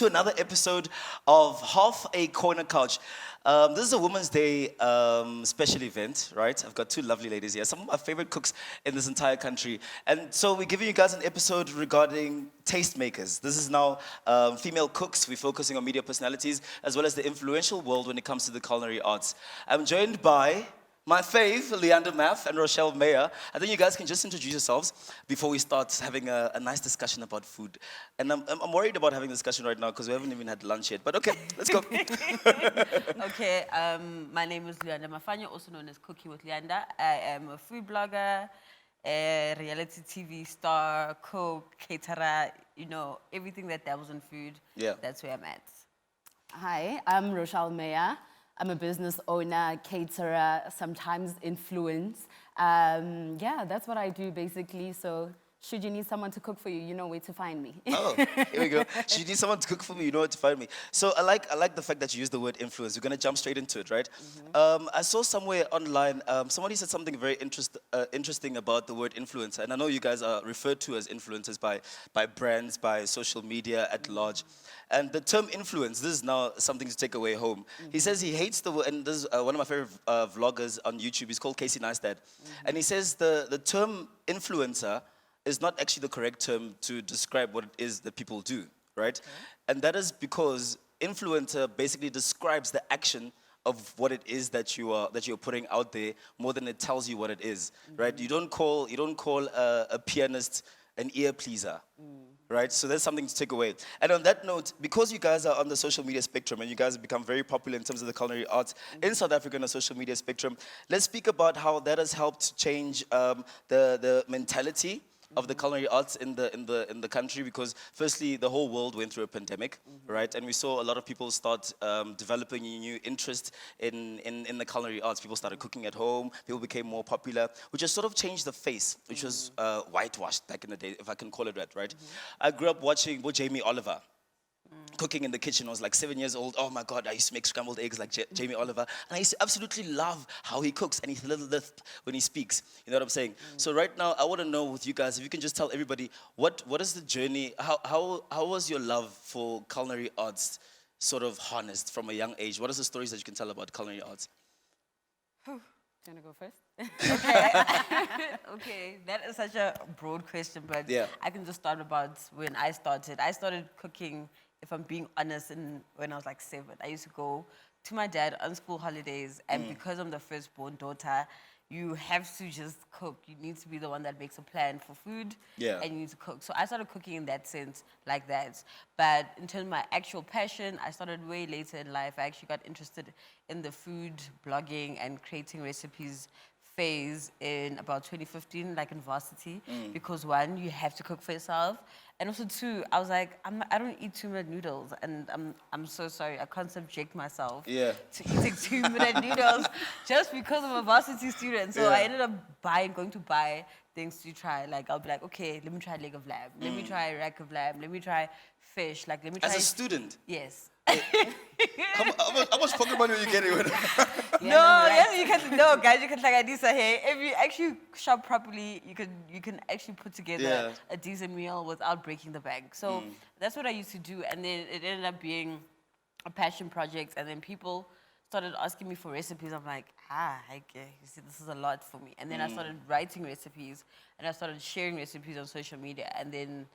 to another episode of Half a Corner Couch. This is a Women's Day special event, right? I've got two lovely ladies here, some of my favorite cooks in this entire country. And so we're giving you guys an episode regarding tastemakers. This is now female cooks. We're focusing on media personalities, as well as the influential world when it comes to the culinary arts. I'm joined by my fave, Luyanda Maf and Rochelle Meyer. I think you guys can just introduce yourselves before we start having a nice discussion about food. And I'm worried about having a discussion right now because we haven't even had lunch yet. But okay, let's go. Okay, my name is Luyanda Mafanya, also known as Cooking with Luyanda. I am a food blogger, a reality TV star, cook, caterer, you know, everything that dabbles in food. Yeah. That's where I'm at. Hi, I'm Rochelle Meyer. I'm a business owner, caterer, sometimes influence. Yeah, that's what I do basically. So should you need someone to cook for you, you know where to find me. Oh, here we go. Should you need someone to cook for me, you know where to find me. So I like the fact that you use the word influence. We're going to jump straight into it, right? Mm-hmm. I saw somewhere online, somebody said something very interesting about the word influencer. And I know you guys are referred to as influencers by brands, by social media at large. And the term influence, this is now something to take away home. Mm-hmm. He says he hates the word, and this is one of my favorite vloggers on YouTube. He's called Casey Neistat. Mm-hmm. And he says the term influencer is not actually the correct term to describe what it is that people do, right? Okay. And that is because influencer basically describes the action of what it is that you're putting out there more than it tells you what it is, right? You don't call a pianist an ear pleaser. Right, so that's something to take away. And on that note, because you guys are on the social media spectrum and you guys have become very popular in terms of the culinary arts in South Africa on the social media spectrum, let's speak about how that has helped change the mentality of the culinary arts in the country, because firstly the whole world went through a pandemic, right? And we saw a lot of people start developing a new interest in the culinary arts. People started cooking at home, people became more popular, which has sort of changed the face, which was whitewashed back in the day, if I can call it that, right? I grew up watching Jamie Oliver cooking in the kitchen. I was like 7 years old. Oh my God, I used to make scrambled eggs like Jamie Oliver. And I used to absolutely love how he cooks and his little lisp when he speaks. You know what I'm saying? So right now, I want to know with you guys, if you can just tell everybody, what is the journey, how was your love for culinary arts sort of harnessed from a young age? What are the stories that you can tell about culinary arts? Do you want to go first? Okay, that is such a broad question, but Yeah. I can just start about when I started. I started cooking, if I'm being honest, when I was like 7. I used to go to my dad on school holidays, and because I'm the firstborn daughter, you have to just cook. You need to be the one that makes a plan for food, and you need to cook. So I started cooking in that sense, like that. But in terms of my actual passion, I started way later in life. I actually got interested in the food blogging and creating recipes phase in about 2015, like in varsity, because one, you have to cook for yourself, and also two, I was like, I don't eat 2-minute noodles, and I'm so sorry, I can't subject myself to eating 2-minute noodles just because I'm a varsity student. So I ended up going to buy things to try. Like I'll be like, okay, let me try leg of lamb, let me try rack of lamb, let me try fish, like let me try. As a student? Yes. How much pocket money are you getting with No, guys, you can like Adisa here. If you actually shop properly, you can actually put together a decent meal without breaking the bank. So that's what I used to do, and then it ended up being a passion project, and then people started asking me for recipes. I'm like, okay, you see, this is a lot for me. And then I started writing recipes, and I started sharing recipes on social media, and then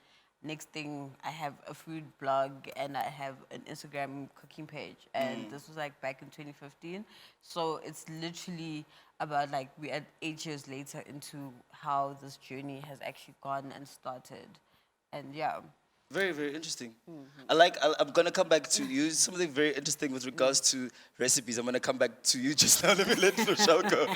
next thing, I have a food blog and I have an Instagram cooking page. And this was like back in 2015. So it's literally about like, we are 8 years later into how this journey has actually gone and started. And yeah. Very, very interesting. I'm going to come back to you. Something very interesting with regards to recipes. I'm going to come back to you just now. Let me let Rochelle go.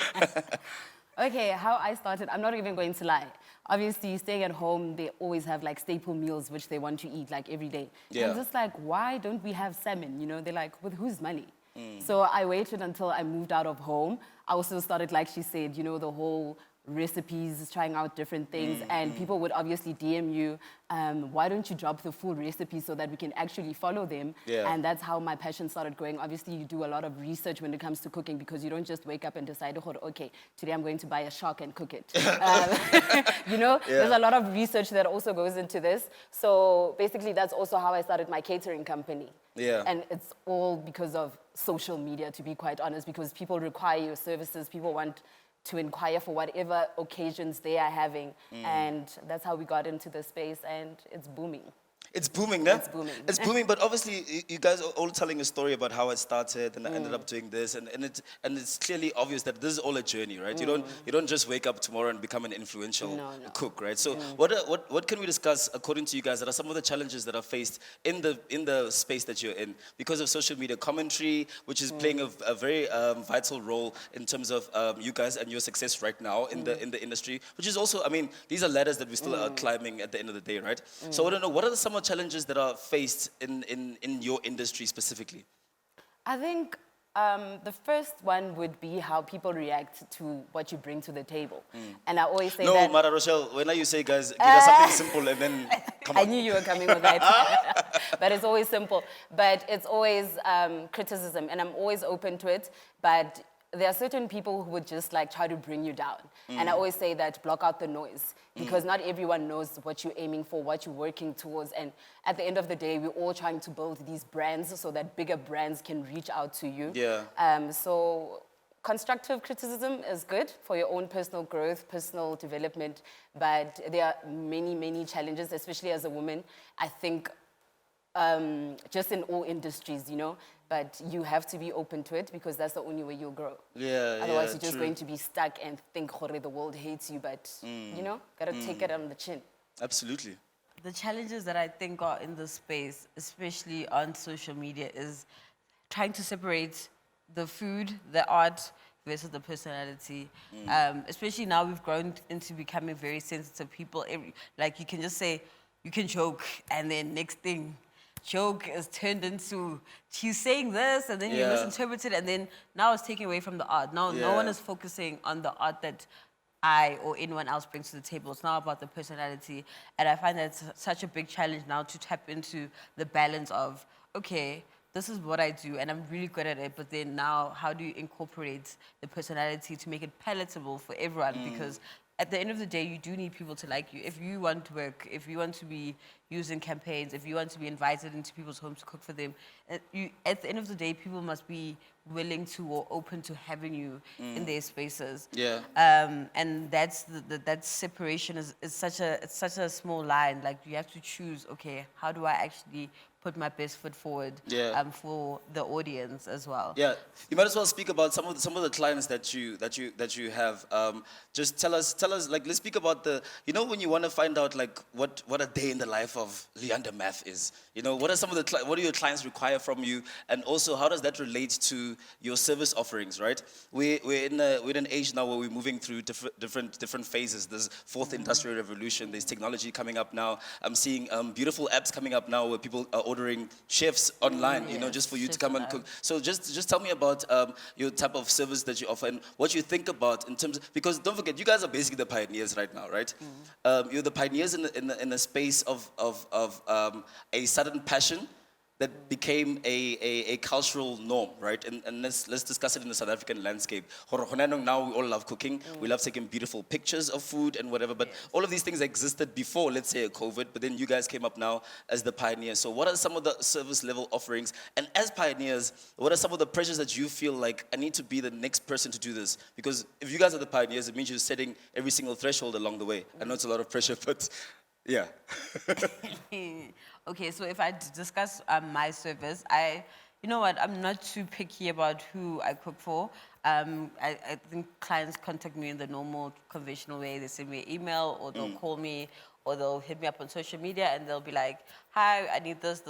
Okay, how I started, I'm not even going to lie. Obviously, staying at home, they always have like staple meals which they want to eat like every day. Yeah. I'm just like, why don't we have salmon? You know, they're like, with whose money? So I waited until I moved out of home. I also started, like she said, you know, the whole recipes, trying out different things, and people would obviously DM you, why don't you drop the full recipe so that we can actually follow them? Yeah. And that's how my passion started growing. Obviously, you do a lot of research when it comes to cooking because you don't just wake up and decide, oh, okay, today I'm going to buy a shark and cook it. You know, there's a lot of research that also goes into this. So basically, that's also how I started my catering company. Yeah. And it's all because of social media, to be quite honest, because people require your services, people want to inquire for whatever occasions they are having. And that's how we got into the space, and it's booming. It's booming, no? It's booming. It's booming, but obviously you guys are all telling a story about how it started and I ended up doing this, and it's clearly obvious that this is all a journey, right? You don't just wake up tomorrow and become an influential cook, right? So what can we discuss according to you guys that are some of the challenges that are faced in the space that you're in because of social media commentary, which is playing a very vital role in terms of you guys and your success right now in the industry, which is also, I mean, these are ladders that we still are climbing at the end of the day, right? So I don't know, what are some challenges that are faced in your industry specifically? I think the first one would be how people react to what you bring to the table. And I always say no, that... Mara Rochelle, when you say, guys, give us something simple and then come on. I knew you were coming with that. But it's always simple. But it's always criticism, and I'm always open to it. But there are certain people who would just like try to bring you down. And I always say that block out the noise, because not everyone knows what you're aiming for, what you're working towards. And at the end of the day, we're all trying to build these brands so that bigger brands can reach out to you. Yeah. So constructive criticism is good for your own personal growth, personal development. But there are many, many challenges, especially as a woman. I think just in all industries, you know, but you have to be open to it because that's the only way you'll grow. Otherwise, you're just going to be stuck and think, the world hates you, but, you know, gotta take it on the chin. Absolutely. The challenges that I think are in this space, especially on social media, is trying to separate the food, the art, versus the personality. Especially now we've grown into becoming very sensitive people. Like you can just say, you can joke, and then next thing, joke is turned into, she's saying this, and then you misinterpret it, and then now it's taken away from the art. Now no one is focusing on the art that I or anyone else brings to the table. It's now about the personality. And I find that it's such a big challenge now to tap into the balance of, okay, this is what I do and I'm really good at it, but then now how do you incorporate the personality to make it palatable for everyone? Because at the end of the day, you do need people to like you. If you want to work, if you want to be used in campaigns, if you want to be invited into people's homes to cook for them, at the end of the day, people must be willing to or open to having you in their spaces. Yeah. And that's that separation is such a small line. Like you have to choose. Okay, how do I actually put my best foot forward for the audience as well? Yeah, you might as well speak about some of the clients that you have. Just tell us like, let's speak about when you want to find out like what a day in the life of Luyanda Math is. You know, what are what do your clients require from you, and also how does that relate to your service offerings? Right, we're in an age now where we're moving through different phases. There's fourth industrial revolution. There's technology coming up now. I'm seeing beautiful apps coming up now where people are ordering chefs online, just for you to come and cook. So just tell me about your type of service that you offer and what you think about in terms of, because don't forget, you guys are basically the pioneers right now, right? You're the pioneers in a space of a sudden passion that became a cultural norm, right? And let's discuss it in the South African landscape. Now we all love cooking. We love taking beautiful pictures of food and whatever, but all of these things existed before, let's say, COVID, but then you guys came up now as the pioneers. So what are some of the service level offerings? And as pioneers, what are some of the pressures that you feel like, I need to be the next person to do this? Because if you guys are the pioneers, it means you're setting every single threshold along the way. I know it's a lot of pressure, but yeah. Okay, so if I discuss my service, you know what, I'm not too picky about who I cook for. I think clients contact me in the normal, conventional way. They send me an email, or they'll call me, or they'll hit me up on social media, and they'll be like, hi, I need this,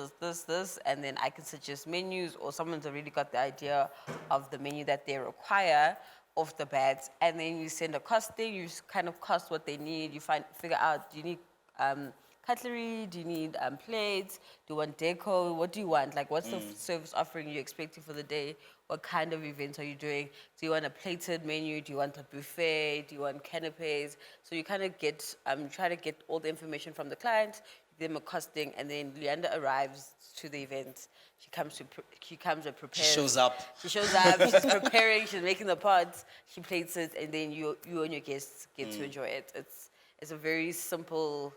and then I can suggest menus, or someone's already got the idea of the menu that they require off the bat, and then you send a costing, you kind of cost what they need, you figure out, do you need cutlery? Do you need plates? Do you want deco? What do you want? Like, what's the service offering you're expecting for the day? What kind of events are you doing? Do you want a plated menu? Do you want a buffet? Do you want canapes? So you kind of get, try to get all the information from the client, give them a costing, and then Luyanda arrives to the event. She comes and prepares. She shows up. She's preparing, she's making the pots, she plates it, and then you and your guests get to enjoy it. It's a very simple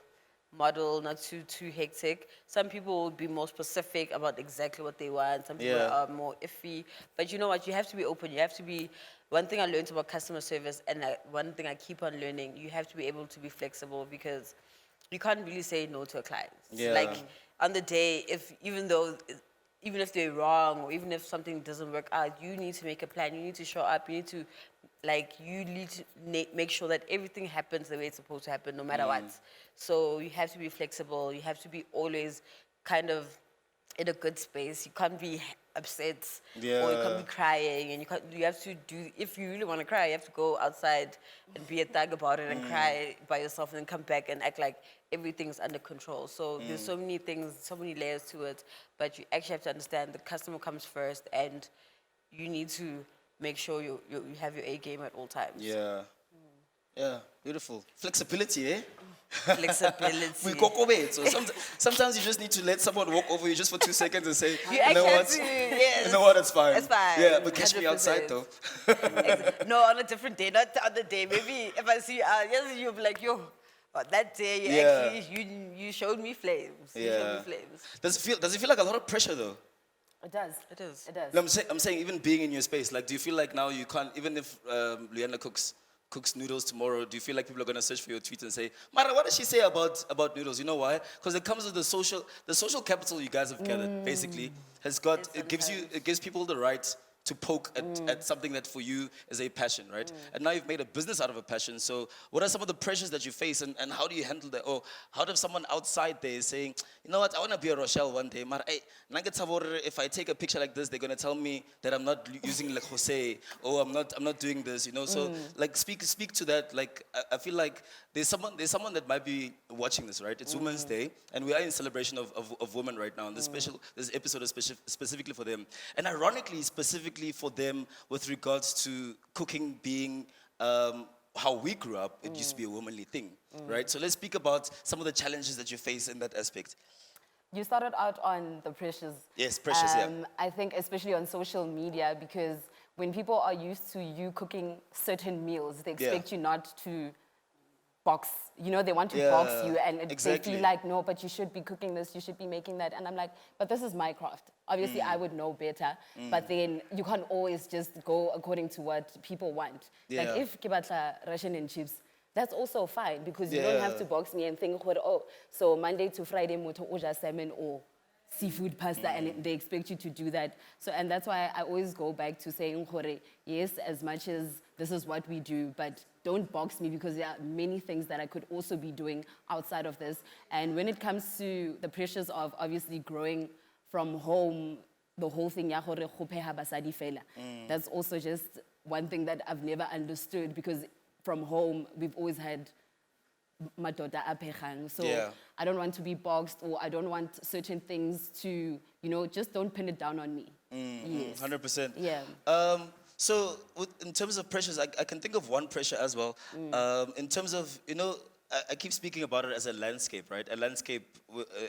model, not too hectic. Some people will be more specific about exactly what they want. Some people are more iffy. But you know what? You have to be open. You have to be. One thing I learned about customer service, and one thing I keep on learning, you have to be able to be flexible because you can't really say no to a client. Yeah. Like on the day, even if they're wrong or even if something doesn't work out, you need to make a plan. You need to show up. You need to, make sure that everything happens the way it's supposed to happen, no matter what. So you have to be flexible. You have to be always kind of in a good space. You can't be upset or you can't be crying. And you have to do, if you really want to cry, you have to go outside and be a thug about it and cry by yourself and then come back and act like everything's under control. So there's so many things, so many layers to it, but you actually have to understand the customer comes first and you need to make sure you have your A game at all times. Yeah. Yeah, beautiful. Flexibility, eh? Flexibility. We kokobet. So sometimes you just need to let someone walk over you just for 2 seconds and say, You you actually know have what? to, yes. You know what? It's fine. It's fine. Yeah, but catch me outside 100%. though. No, on a different day, not the other day. Maybe if I see you out, yes, you'll be like, yo, but that day you actually, you showed me flames. You showed me flames. Does it feel like a lot of pressure though? It does. It is. It does. No, I'm saying even being in your space, like, do you feel like now you can't, even if Luyanda cooks noodles tomorrow, do you feel like people are going to search for your tweets and say, Mara, what does she say about noodles? You know why? Because it comes with the social capital you guys have gathered, basically, it gives people the right to poke at something that for you is a passion, right? And now you've made a business out of a passion. So what are some of the pressures that you face and how do you handle that? Or how does someone outside there is saying, you know what, I want to be a Rochelle one day, but if I take a picture like this, they're going to tell me that I'm not using like Jose or I'm not doing this, you know? So like speak to that. Like I feel like there's someone that might be watching this, right? It's Women's Day and we are in celebration of women right now. And this episode is specifically for them. And ironically, specifically for them with regards to cooking being how we grew up, it used to be a womanly thing, right? So let's speak about some of the challenges that you face in that aspect. You started out on the pressures. Yes, pressures, yeah. I think especially on social media because when people are used to you cooking certain meals, they expect you not to box. You know, they want to box you and they feel like, no, but you should be cooking this, you should be making that. And I'm like, but this is my craft. Obviously, I would know better, but then you can't always just go according to what people want. Like if kibatla Russian and chips, that's also fine because you don't have to box me and think, oh, so Monday to Friday, moto oja salmon or seafood pasta, and they expect you to do that. So, and that's why I always go back to saying, yes, as much as this is what we do, but don't box me because there are many things that I could also be doing outside of this. And when it comes to the pressures of obviously growing from home, the whole thing, that's also just one thing that I've never understood because from home, we've always had madoda apehang. So I don't want to be boxed or I don't want certain things to, just don't pin it down on me. Yes. 100%. Yeah. So in terms of pressures, I can think of one pressure as well. In terms of, I keep speaking about it as a landscape, right? A landscape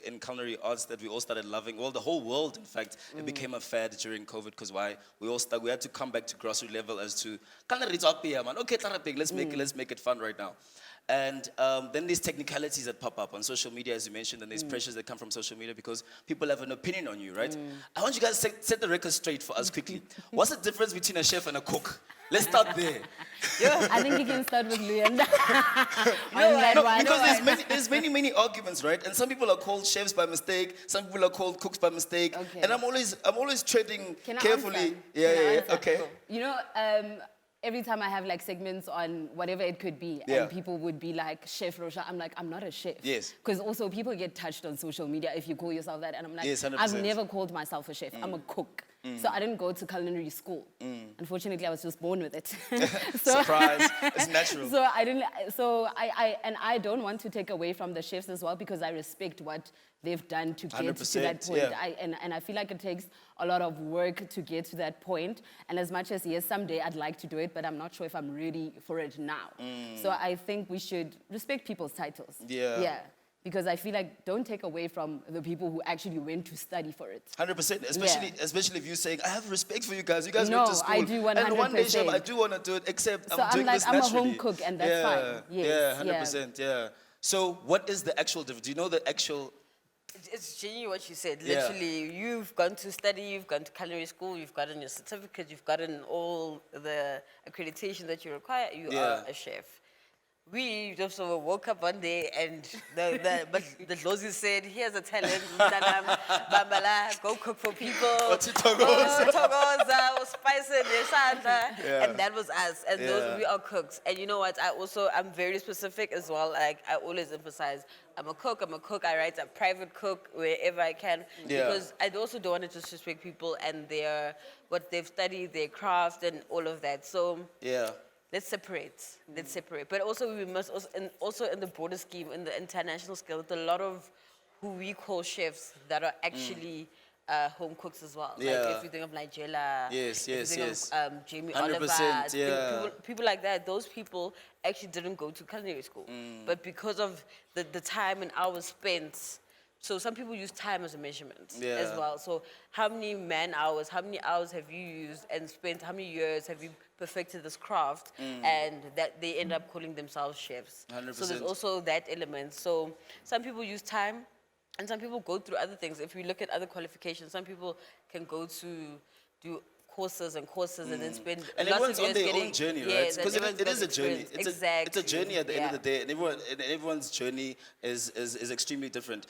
in culinary arts that we all started loving. Well, the whole world, in fact, it became a fad during COVID because why? We had to come back to grassroots level as to, okay, let's make it fun right now. And then there's technicalities that pop up on social media, as you mentioned, and there's pressures that come from social media because people have an opinion on you, right? I want you guys to set the record straight for us quickly. What's the difference between a chef and a cook? Let's start there. I think you can start with Luyanda. Because there's many arguments, right? And some people are called chefs by mistake. Some people are called cooks by mistake. Okay. And I'm always treading Can I carefully. answer? Yeah. Answer? Okay. Every time I have like segments on whatever it could be, and people would be like, Chef Rochelle, I'm like, I'm not a chef. Yes. Because also people get touched on social media if you call yourself that, and I'm like, Yes, 100%. I've never called myself a chef. I'm a cook. So I didn't go to culinary school. Unfortunately, I was just born with it. Surprise, it's natural. So I didn't. So I don't want to take away from the chefs as well because I respect what they've done to get to that 100%, point. yeah. And I feel like it takes a lot of work to get to that point. And as much as yes, someday I'd like to do it, but I'm not sure if I'm ready for it now. So I think we should respect people's titles. Yeah. Yeah. Because I feel like don't take away from the people who actually went to study for it. 100%, especially if you're saying, I have respect for you guys. You guys No, went to school. I do And one day, chef, 100%. I do want to do it, except So I'm doing I'm like, this I'm a naturally. home cook, and that's fine. Yes, yeah, 100%, yeah. So what is the actual difference? Do you know the actual... It's genuinely what you said. Yeah. Literally, you've gone to study, you've gone to culinary school, you've gotten your certificate, you've gotten all the accreditation that you require. You are a chef. We just woke up one day and the Lozi said, here's a talent, Bambala, go cook for people. Togoza, spice it, and that was us. And those, we are cooks. And you know what, I'm very specific as well. Like, I always emphasize, I'm a cook, I write a private cook wherever I can. Because I also don't want to disrespect people and what they've studied, their craft and all of that. So let's separate. But also we must also in the broader scheme, in the international scale, there's a lot of who we call chefs that are actually home cooks as well. Like if you think of Nigella, if you think of Jamie Oliver, people like that, those people actually didn't go to culinary school. But because of the time and hours spent, so some people use time as a measurement as well. So how many man hours, how many hours have you used and spent, how many years have you perfected this craft and that they end up calling themselves chefs. 100%. So there's also that element. So some people use time and some people go through other things. If we look at other qualifications, some people can go to do courses and then spend and lots everyone's of on years their getting, own journey, right? Because it is a journey. Experience. It's a journey at the end of the day, and everyone's journey is extremely different.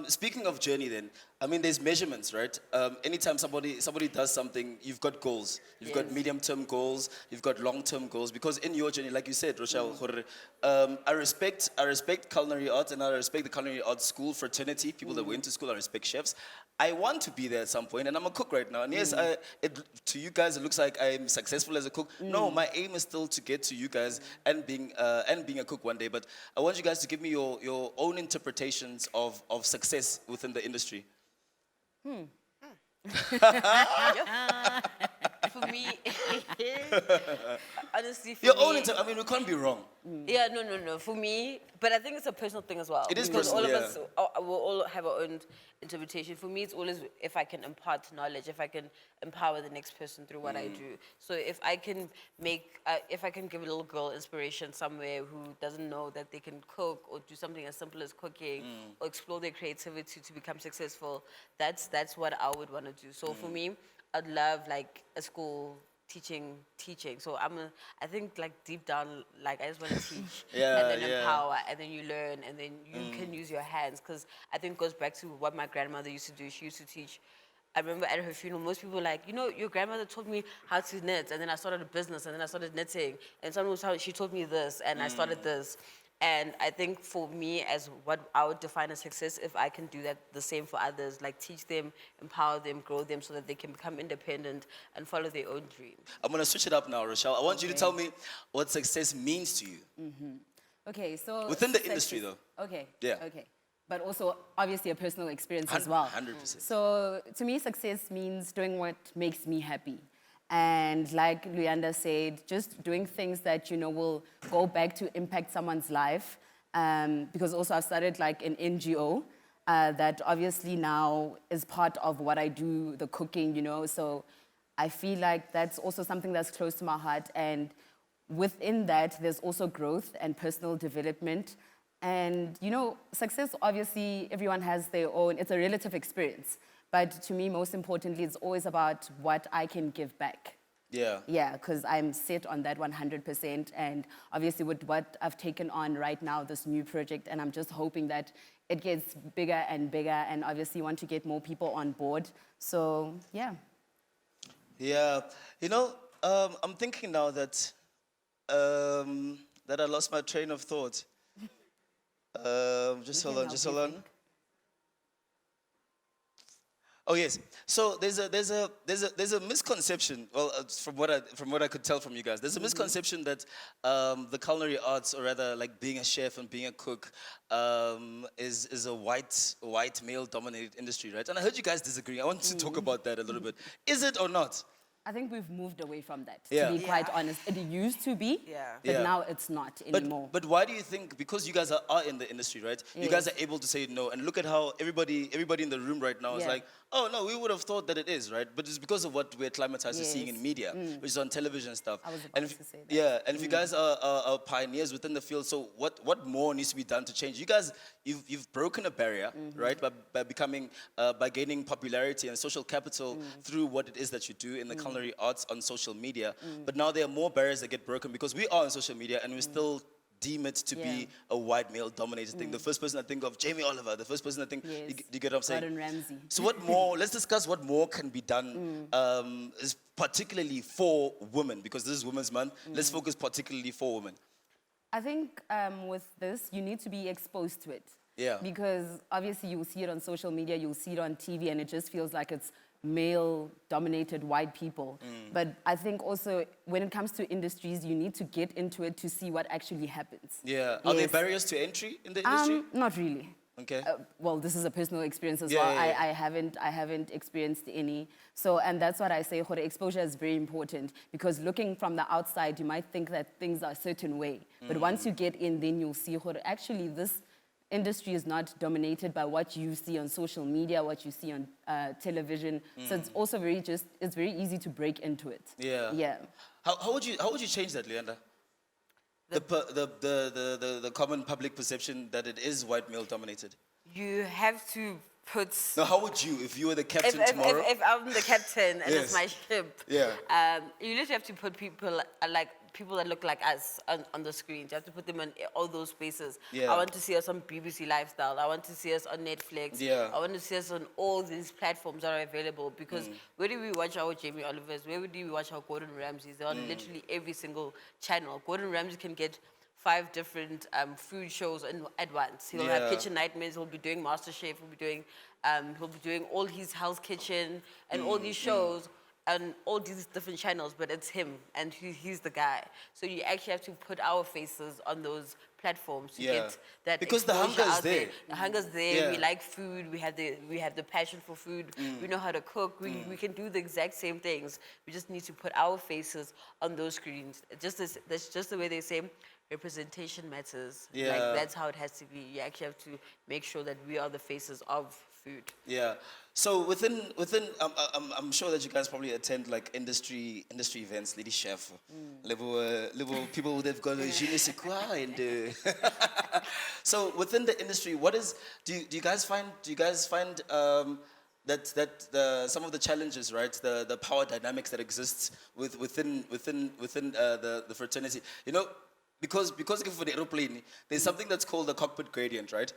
Speaking of journey, then, I mean, there's measurements, right? Anytime somebody does something, you've got goals. You've got medium-term goals. You've got long-term goals. Because in your journey, like you said, Rochelle, I respect culinary arts, and I respect the culinary arts school fraternity. People that went to school, I respect chefs. I want to be there at some point, and I'm a cook right now. And yes, to you guys, it looks like I'm successful as a cook. No, my aim is still to get to you guys and being a cook one day. But I want you guys to give me your own interpretations of success within the industry. For me, honestly, for Your me, own I mean, we can't be wrong. Yeah, no. For me, but I think it's a personal thing as well. It is because personal, all of us will all have our own interpretation. For me, it's always if I can impart knowledge, if I can empower the next person through what I do. So if I can give a little girl inspiration somewhere who doesn't know that they can cook or do something as simple as cooking or explore their creativity to become successful, that's what I would want to do. So for me, I'd love like a school teaching. So I think like deep down, like I just want to teach and then empower, and then you learn, and then you can use your hands. Because I think it goes back to what my grandmother used to do. She used to teach. I remember at her funeral, most people were like, your grandmother taught me how to knit, and then I started a business, and then I started knitting, and someone was telling, she taught me this, and I started this. And I think for me, as what I would define as success, if I can do that the same for others, like teach them, empower them, grow them so that they can become independent and follow their own dreams. I'm going to switch it up now, Rochelle. I want you to tell me what success means to you. Okay, so... Within the industry, though. Okay. Yeah. Okay. But also, obviously, a personal experience as well. 100%. So, to me, success means doing what makes me happy. And like Luyanda said, just doing things that, will go back to impact someone's life. Because also I've started like an NGO that obviously now is part of what I do, the cooking, So I feel like that's also something that's close to my heart. And within that, there's also growth and personal development. And, success, obviously, everyone has their own, it's a relative experience. But to me, most importantly, it's always about what I can give back. Yeah. Yeah, because I'm set on that 100%. And obviously with what I've taken on right now, this new project, and I'm just hoping that it gets bigger and bigger, and obviously want to get more people on board. So, yeah. Yeah. I'm thinking now that I lost my train of thought. Just hold on. Oh yes. So there's a misconception. Well, from what I could tell from you guys, there's a misconception that the culinary arts, or rather like being a chef and being a cook, is a white male dominated industry, right? And I heard you guys disagree. I want to talk about that a little bit. Is it or not? I think we've moved away from that, Yeah. to be quite Yeah. honest. It used to be, Yeah. but Yeah. now it's not anymore. But why do you think? Because you guys are in the industry, right? You guys are Yes. able to say no, and look at how everybody in the room right now is Yeah. like, oh no, we would have thought that it is, right? But it's because of what we're acclimatized to seeing in Yes. media, which is on television and stuff. I was and about if, to say that. Yeah, and if you guys are pioneers within the field, so what more needs to be done to change? You guys, you've broken a barrier, right? By becoming by gaining popularity and social capital through what it is that you do in the culinary arts on social media. But now there are more barriers that get broken because we are on social media and we still deem it to be Yeah. a white male dominated thing. The first person I think of, Jamie Oliver. The first person I think, Yes. you get what I'm saying? Gordon Ramsay. So what more, let's discuss what more can be done, is particularly for women, because this is Women's Month. Let's focus particularly for women. I think with this, you need to be exposed to it. Yeah. Because obviously you'll see it on social media, you'll see it on TV, and it just feels like it's male-dominated white people. But I think also when it comes to industries, you need to get into it to see what actually happens. Yeah. Are there Yes. barriers to entry in the industry? Not really. Okay. Well, this is a personal experience as Yeah, well. yeah, yeah. I haven't experienced any. So, and that's what I say, Gore, exposure is very important because looking from the outside, you might think that things are a certain way. But once you get in, then you'll see, Gore, actually this industry is not dominated by what you see on social media, what you see on television. So it's also it's very easy to break into it. Yeah. Yeah. How would you change that, Luyanda? The common public perception that it is white male dominated. You have to put. Now, how would you, if you were the captain tomorrow? If I'm the captain and Yes. it's my ship, Yeah. you literally have to put people people that look like us on the screens. You have to put them in all those spaces. Yeah. I want to see us on BBC Lifestyle. I want to see us on Netflix. Yeah. I want to see us on all these platforms that are available because where do we watch our Jamie Olivers? Where do we watch our Gordon Ramsays? They're on literally every single channel. Gordon Ramsay can get 5 different food shows at once. He'll Yeah. have Kitchen Nightmares. He'll be doing MasterChef. He'll be doing all his Hell's Kitchen and all these shows and all these different channels. But it's him, and he's the guy. So you actually have to put our faces on those platforms to Yeah. get that Because the exposure hunger is out there. The hunger's there. Yeah. We like food. We have the passion for food. We know how to cook. We can do the exact same things. We just need to put our faces on those screens. That's just the way they say representation matters. Yeah. Like that's how it has to be. You actually have to make sure that we are the faces of food. Yeah. So within, I'm sure that you guys probably attend like industry events, Lady Chef, little people they've got a je ne sais quoi and. So within the industry, do you guys find that some of the challenges, right, the power dynamics that exists within the fraternity, you know. Because for the aeroplane, there's something that's called the cockpit gradient, right?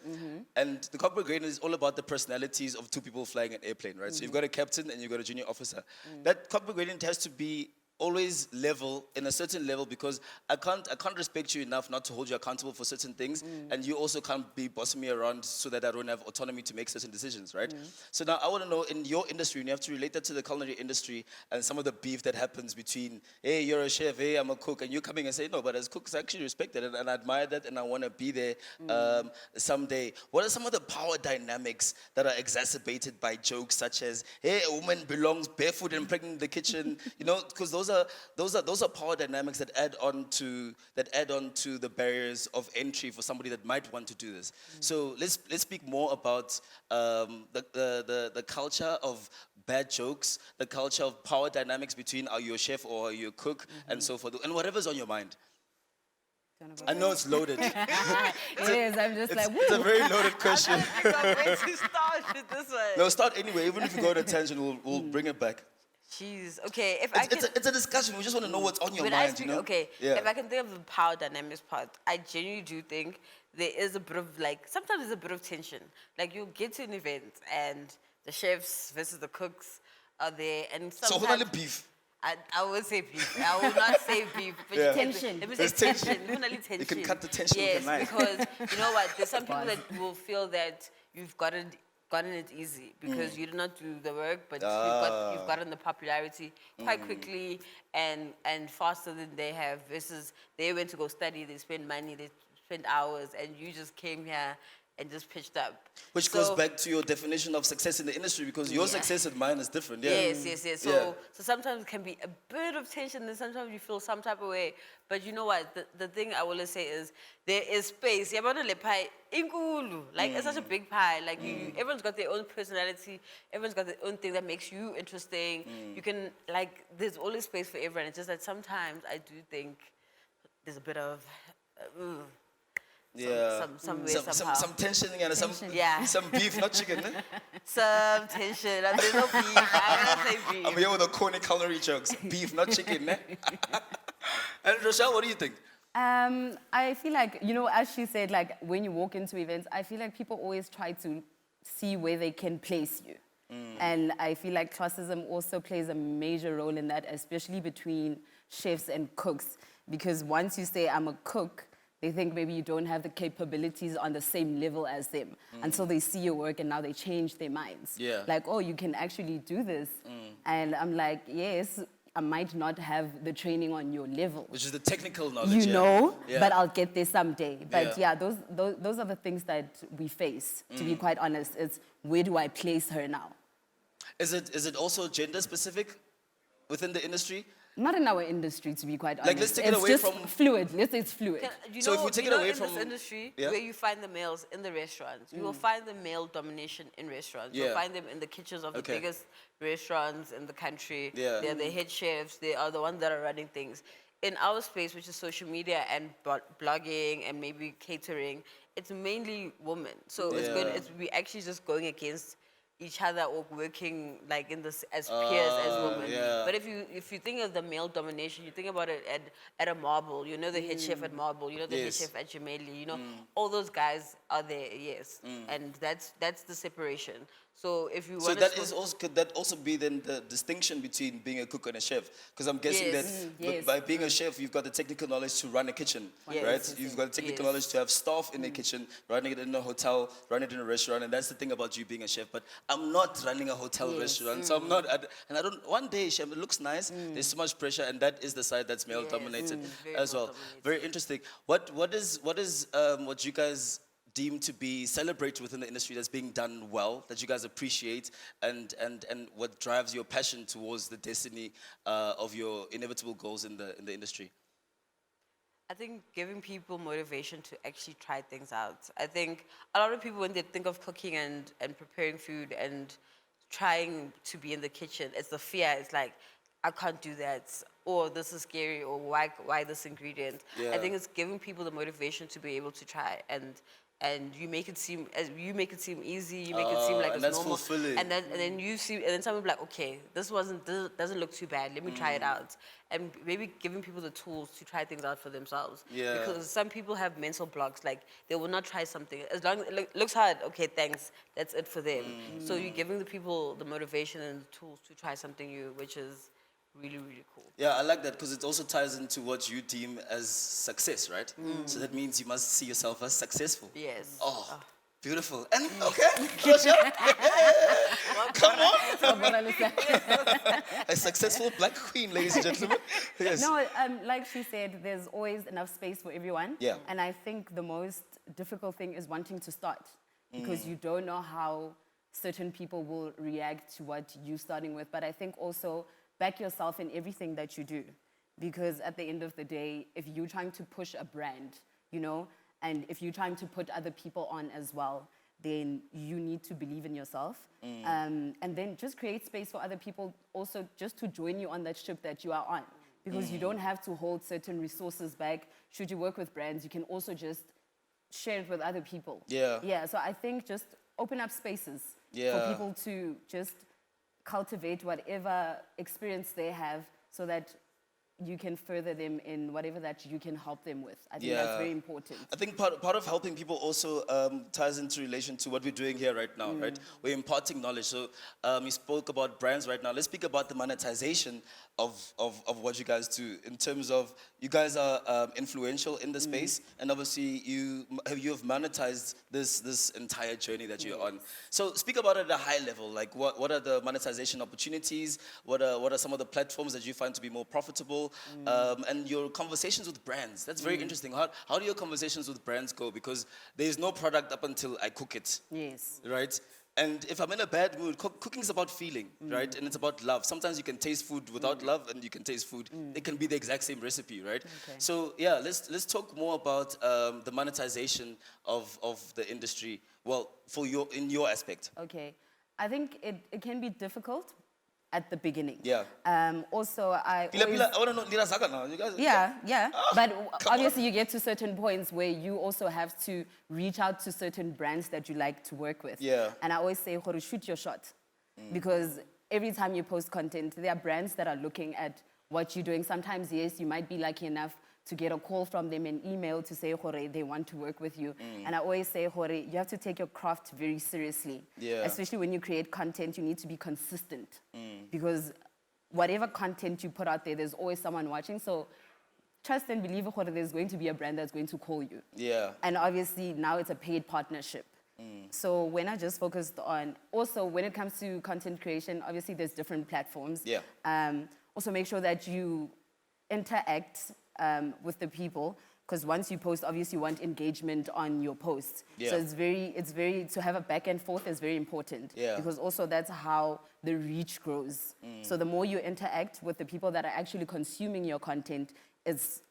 And the cockpit gradient is all about the personalities of 2 people flying an airplane, right? So you've got a captain and you've got a junior officer. That cockpit gradient has to be always level, in a certain level, because I can't respect you enough not to hold you accountable for certain things, and you also can't be bossing me around so that I don't have autonomy to make certain decisions, right? So now I want to know, in your industry, and you have to relate that to the culinary industry and some of the beef that happens between, hey, you're a chef, hey, I'm a cook, and you coming and say, no, but as cooks, I actually respect that, and I admire that, and I want to be there someday. What are some of the power dynamics that are exacerbated by jokes such as, hey, a woman belongs barefoot and pregnant in the kitchen, you know, because those are power dynamics that add on to the barriers of entry for somebody that might want to do this. So let's speak more about the culture of bad jokes, the culture of power dynamics between are you a chef or are you a cook, and so forth, and whatever's on your mind. I know it's loaded. It is. I'm just like, It's a woo. very loaded question. I can't wait to start with this one. No, start anyway. Even if you go on a tangent, we'll bring it back. Jeez. Okay. If I can. It's a discussion. We just want to know what's on your When mind, I speak, you know? okay, Yeah. if I can think of the power dynamics part, I genuinely do think there is a bit of sometimes there's a bit of tension. Like you get to an event and the chefs versus the cooks are there, and So sometimes who beef? I will say beef. I will not say beef. But Yeah. Tension. Let me say There's tension. tension. Definitely tension. You can cut the tension with yes, a knife. because you know what? There's some people that will feel that you've got to gotten it easy because you did not do the work, but you've gotten the popularity quite quickly and faster than they have. Versus they went to go study, they spend money, they spend hours, and you just came here and just pitched up. Which goes back to your definition of success in the industry, because your success and mine is different. Yeah. Yes. So sometimes it can be a bit of tension, and sometimes you feel some type of way. But you know what? The thing I will say is there is space. Like it's such a big pie. Like everyone's got their own personality. Everyone's got their own thing that makes you interesting. You can there's always space for everyone. It's just that sometimes I do think there's a bit of. Some tension and some beef, not chicken. Eh? Some tension. There's no beef. I don't say beef. I'm here with the corny culinary jokes. Beef, not chicken. Eh? And Rochelle, what do you think? I feel like, as she said, like when you walk into events, I feel like people always try to see where they can place you. And I feel like classism also plays a major role in that, especially between chefs and cooks. Because once you say, I'm a cook, they think maybe you don't have the capabilities on the same level as them until they see your work and now they change their minds. Yeah. Like, oh, you can actually do this. And I'm like, yes, I might not have the training on your level. Which is the technical knowledge. But I'll get there someday. But those are the things that we face, to be quite honest. It's where do I place her now? Is it also gender specific within the industry? Not in our industry, to be quite honest. Like, let's take it away from... fluid. Let's say it's fluid. So if we take it away from... in this industry, where you find the males in the restaurants, you will find the male domination in restaurants. You'll find them in the kitchens of the biggest restaurants in the country. They're the head chefs. They are the ones that are running things. In our space, which is social media and blogging and maybe catering, it's mainly women. So it's good. We actually just going against each other or working like in this as peers as women. But if you think of the male domination, you think about it at a Marble, the head chef at Marble, the head chef at Gemelli, all those guys are there, and that's the separation. So if you want could that also be then the distinction between being a cook and a chef? Because I'm guessing that by being a chef, you've got the technical knowledge to run a kitchen, right? You've got the technical knowledge to have staff in a kitchen, running it in a hotel, running it in a restaurant, and that's the thing about you being a chef. But I'm not running a hotel restaurant, so I'm not. And I don't. One day, chef, it looks nice. There's so much pressure, and that is the side that's male dominated as well. Very interesting. What is what you guys deemed to be celebrated within the industry that's being done well, that you guys appreciate, and what drives your passion towards the destiny of your inevitable goals in the industry? I think giving people motivation to actually try things out. I think a lot of people, when they think of cooking and preparing food and trying to be in the kitchen, it's the fear. It's like, I can't do that, or this is scary, or why this ingredient. I think it's giving people the motivation to be able to try, and you make it seem easy. You make it seem like it's normal. Fulfilling. And then someone will be like, okay, this doesn't look too bad. Let me try it out. And maybe giving people the tools to try things out for themselves. Because some people have mental blocks. Like they will not try something as long as it looks hard. Okay, thanks. That's it for them. So you're giving the people the motivation and the tools to try something new, which is really, really cool. Yeah, I like that because it also ties into what you deem as success, right? So that means you must see yourself as successful. Yes. Oh, beautiful. And okay, Rochelle, come on. A successful black queen, ladies and gentlemen. Yes. No, like she said, there's always enough space for everyone. Yeah. And I think the most difficult thing is wanting to start because you don't know how certain people will react to what you're starting with. But I think also back yourself in everything that you do. Because at the end of the day, if you're trying to push a brand, and if you're trying to put other people on as well, then you need to believe in yourself. And then just create space for other people also just to join you on that ship that you are on. Because you don't have to hold certain resources back. Should you work with brands, you can also just share it with other people. Yeah, so I think just open up spaces for people to just cultivate whatever experience they have so that you can further them in whatever that you can help them with. I think that's very important. I think part of helping people also ties into relation to what we're doing here right now, right? We're imparting knowledge. So you spoke about brands right now. Let's speak about the monetization of what you guys do in terms of you guys are influential in the space, and obviously you have monetized this entire journey that you're on. So speak about it at a high level. Like what are the monetization opportunities? What are some of the platforms that you find to be more profitable? And your conversations with brands. That's very interesting. How do your conversations with brands go? Because there's no product up until I cook it. Yes. Right? And if I'm in a bad mood, cooking is about feeling, right? And it's about love. Sometimes you can taste food without love, and you can taste food. It can be the exact same recipe, right? Okay. So yeah, let's talk more about the monetization of the industry. Well, in your aspect. Okay. I think it can be difficult at the beginning. Yeah. Also, I Pila, always... pila, I want to know Lira Zaga now. You guys. Yeah. Oh, but come obviously you get to certain points where you also have to reach out to certain brands that you like to work with. Yeah. And I always say, "Horo, shoot your shot." Because every time you post content, there are brands that are looking at what you're doing. Sometimes, yes, you might be lucky enough to get a call from them, an email to say, "Hore, they want to work with you." And I always say, "Hore, you have to take your craft very seriously." Yeah. Especially when you create content, you need to be consistent. Because whatever content you put out there, there's always someone watching. So trust and believe that there's going to be a brand that's going to call you. Yeah. And obviously now it's a paid partnership. So when I just focused on, also when it comes to content creation, obviously there's different platforms. Yeah. Also make sure that you interact with the people, because once you post, obviously you want engagement on your posts. Yeah. So it's very, to have a back and forth is very important. Yeah. Because also that's how the reach grows. So the more you interact with the people that are actually consuming your content, it's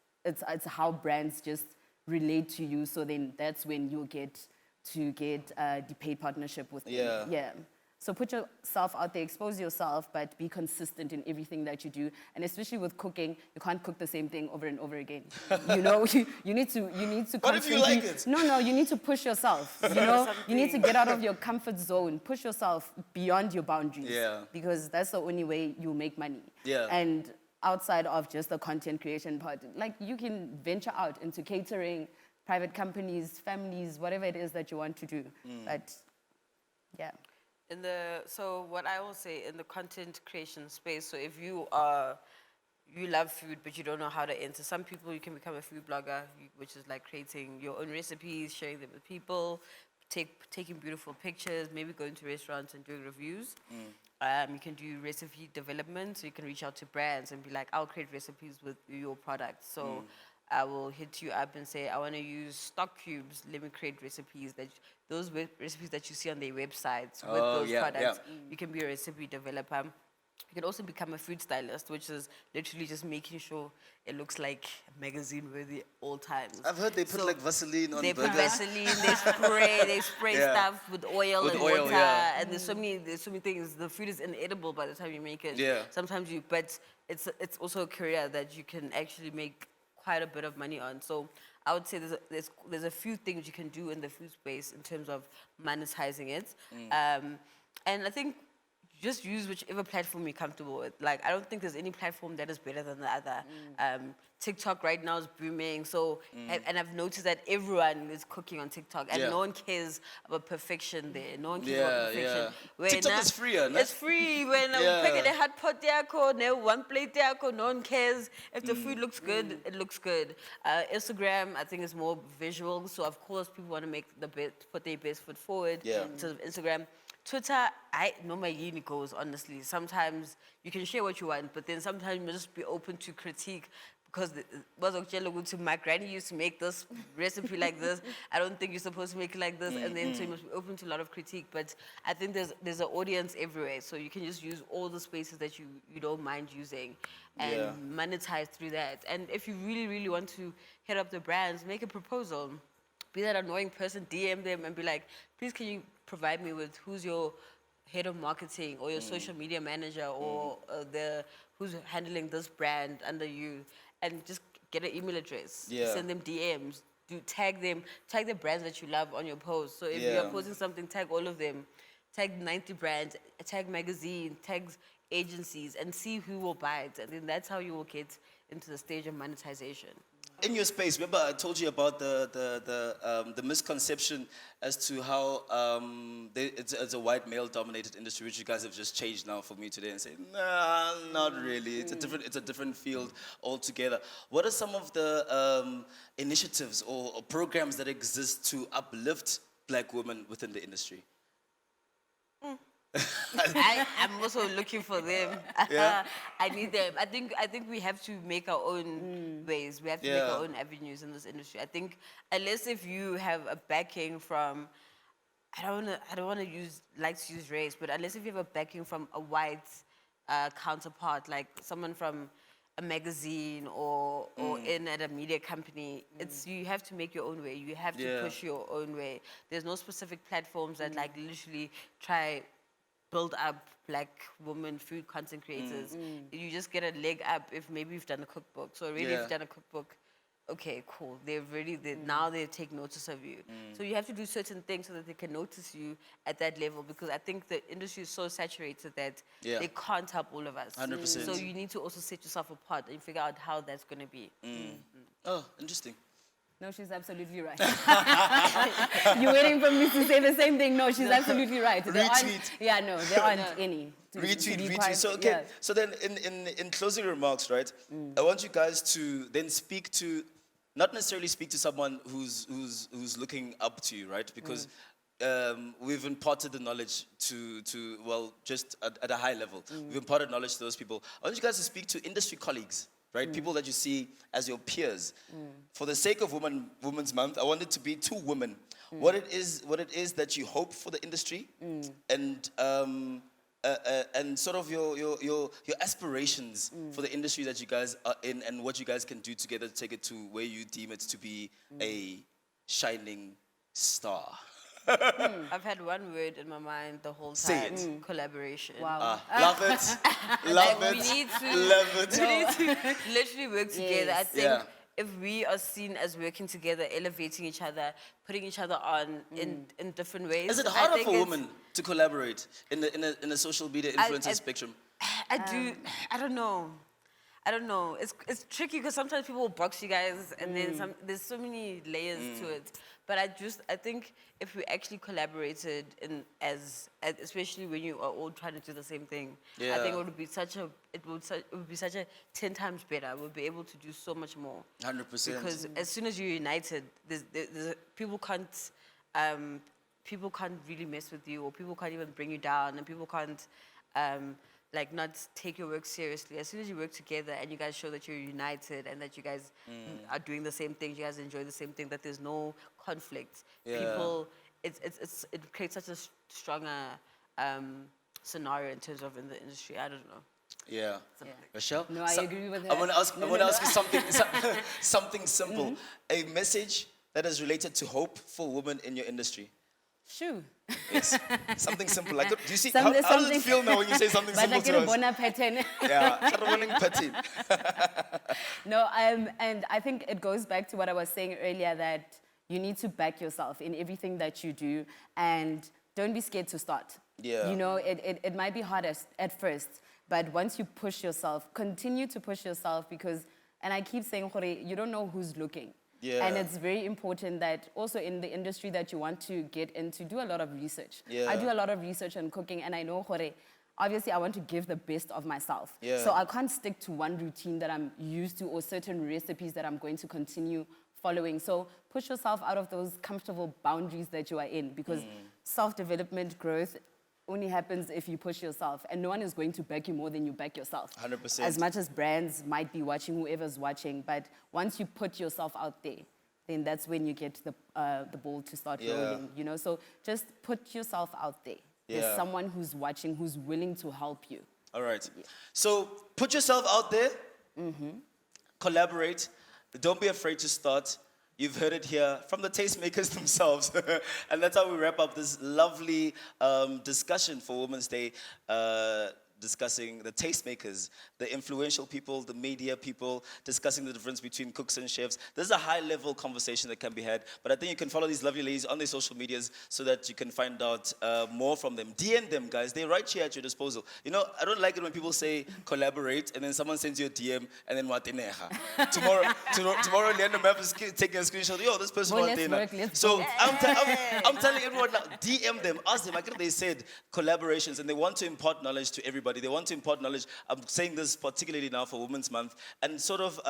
how brands just relate to you. So then that's when you get the paid partnership with them. Yeah. So put yourself out there, expose yourself, but be consistent in everything that you do. And especially with cooking, you can't cook the same thing over and over again. You know, you need to What if you like it? No, you need to push yourself. You know, you need to get out of your comfort zone, push yourself beyond your boundaries. Yeah. Because that's the only way you'll make money. Yeah. And outside of just the content creation part, like you can venture out into catering, private companies, families, whatever it is that you want to do. But yeah. So what I will say in the content creation space, so if you love food but you don't know how to enter, some people you can become a food blogger, which is like creating your own recipes, sharing them with people, taking beautiful pictures, maybe going to restaurants and doing reviews. You can do recipe development, so you can reach out to brands and be like, I'll create recipes with your product. So I will hit you up and say, I want to use stock cubes. Let me create recipes those recipes that you see on their websites with those products. You can be a recipe developer. You can also become a food stylist, which is literally just making sure it looks like magazine worthy all times. I've heard they put like Vaseline on They burgers. put Vaseline, they spray stuff with oil and water, and there's so many things. The food is inedible by the time you make it. Yeah. Sometimes but it's also a career that you can actually make quite a bit of money on. So I would say there's a few things you can do in the food space in terms of monetizing it. And I think just use whichever platform you're comfortable with. Like, I don't think there's any platform that is better than the other. TikTok right now is booming. So, and I've noticed that everyone is cooking on TikTok, and no one cares about perfection there. No one cares about perfection. TikTok is free, no? It's free. When I'm picking a hot pot, one plate, no one cares. If the food looks good, it looks good. Instagram, I think, is more visual. So, of course, people want to put their best foot forward. So Instagram. Twitter, I know my uni goes, honestly. Sometimes you can share what you want, but then sometimes you must be open to critique, because my granny used to make this recipe like this. I don't think you're supposed to make it like this. And then so you must be open to a lot of critique. But I think there's an audience everywhere. So you can just use all the spaces that you don't mind using and monetize through that. And if you really, really want to hit up the brands, make a proposal. Be that annoying person, DM them and be like, please can you provide me with who's your head of marketing or your social media manager or who's handling this brand under you, and just get an email address. Send them DMs. Tag the brands that you love on your post. So if you're posting something, tag all of them. Tag 90 brands, tag magazine, tag agencies, and see who will buy it. And then that's how you will get into the stage of monetization. In your space, remember I told you about the misconception as to how it's a white male-dominated industry, which you guys have just changed now for me today and say, nah, not really. It's a different field altogether. What are some of the initiatives or programs that exist to uplift black women within the industry? I'm also looking for them. Yeah. I need them. I think we have to make our own ways. We have to make our own avenues in this industry. I think unless if you have a backing from, I don't wanna use race, but unless if you have a backing from a white counterpart, like someone from a magazine or in at a media company, you have to make your own way. You have to push your own way. There's no specific platforms that like literally try build up black women food content creators. You just get a leg up if maybe you've done a cookbook. So already if you've done a cookbook, okay, cool. Now they take notice of you. So you have to do certain things so that they can notice you at that level, because I think the industry is so saturated that they can't help all of us. 100%. So you need to also set yourself apart and figure out how that's going to be. Oh, interesting. No, she's absolutely right. You're waiting for me to say the same thing. No, she's absolutely right. Retweet. There aren't any. Retweet. So, okay. So then in closing remarks, right, I want you guys to then speak to, not necessarily speak to someone who's looking up to you, right? Because we've imparted the knowledge to just at a high level. We've imparted knowledge to those people. I want you guys to speak to industry colleagues, right? People that you see as your peers. For the sake of Women's Month, I want it to be two women. What it is that you hope for the industry, and sort of your aspirations for the industry that you guys are in, and what you guys can do together to take it to where you deem it to be a shining star. I've had one word in my mind the whole time. Say it. Collaboration. Wow. Love it. Love it. We need to, Love it. we need to literally work together. I Yes. think if we are seen as working together, elevating each other, putting each other on in different ways. Is it I harder think for women to collaborate in the social media influencer spectrum? I don't know. It's tricky because sometimes people will box you guys, and then there's so many layers to it. But I think if we actually collaborated especially when you are all trying to do the same thing, I think it would be such a 10 times better. We'll be able to do so much more. 100%. Because as soon as you're united, people can't really mess with you, or people can't even bring you down, and people can't not take your work seriously. As soon as you work together and you guys show that you're united and that you guys are doing the same thing, you guys enjoy the same thing, that there's no conflict. People, it creates such a stronger scenario in terms of in the industry. I don't know. Yeah. Rochelle? No, I agree with her. I want to ask you something, something simple. A message that is related to hope for women in your industry. Shoo. Yes. Something simple. Like, do you see, Some- how does it something- feel now when you say something But simple like in to a us? bona pattern. Yeah. Running pattern. No, and I think it goes back to what I was saying earlier, that you need to back yourself in everything that you do, and don't be scared to start. Yeah. You know, it might be hard at first, but once you push yourself, continue to push yourself, because, and I keep saying, Jorge, you don't know who's looking. Yeah. And it's very important that also in the industry that you want to get into, do a lot of research. Yeah. I do a lot of research on cooking, and I know, Jorge, obviously I want to give the best of myself. Yeah. So I can't stick to one routine that I'm used to, or certain recipes that I'm going to continue following. So push yourself out of those comfortable boundaries that you are in, because self-development, growth only happens if you push yourself, and no one is going to back you more than you back yourself. 100%. As much as brands might be watching, whoever's watching, but once you put yourself out there, then that's when you get the ball to start rolling, you know? So just put yourself out there. Yeah. There's someone who's watching, who's willing to help you. All right. So put yourself out there. Collaborate. Don't be afraid to start. You've heard it here from the tastemakers themselves. And that's how we wrap up this lovely discussion for Women's Day. discussing the tastemakers, the influential people, the media people, discussing the difference between cooks and chefs. There's a high-level conversation that can be had, but I think you can follow these lovely ladies on their social medias so that you can find out more from them. DM them, guys. They're right here at your disposal. You know, I don't like it when people say collaborate and then someone sends you a DM and then what tomorrow, Luyanda Map is taking a screenshot. Yo, this person Well, want let's dinner. work, let's So go. I'm telling everyone now, DM them, ask them. I think they said collaborations and they want to impart knowledge to everybody. They want to impart knowledge. I'm saying this particularly now for Women's Month and sort of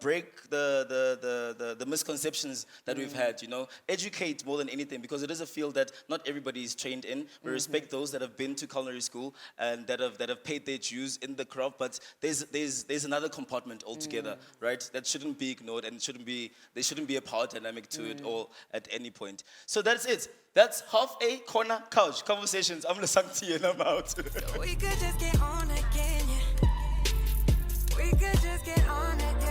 break the misconceptions that we've had, you know. Educate more than anything because it is a field that not everybody is trained in. We respect those that have been to culinary school and that have paid their dues in the craft, but there's another compartment altogether, right? That shouldn't be ignored and there shouldn't be a power dynamic to it all at any point. So that's it. That's half a corner couch conversations. I'm Lesang and I'm out. We could just get on again, yeah. We could just get on again.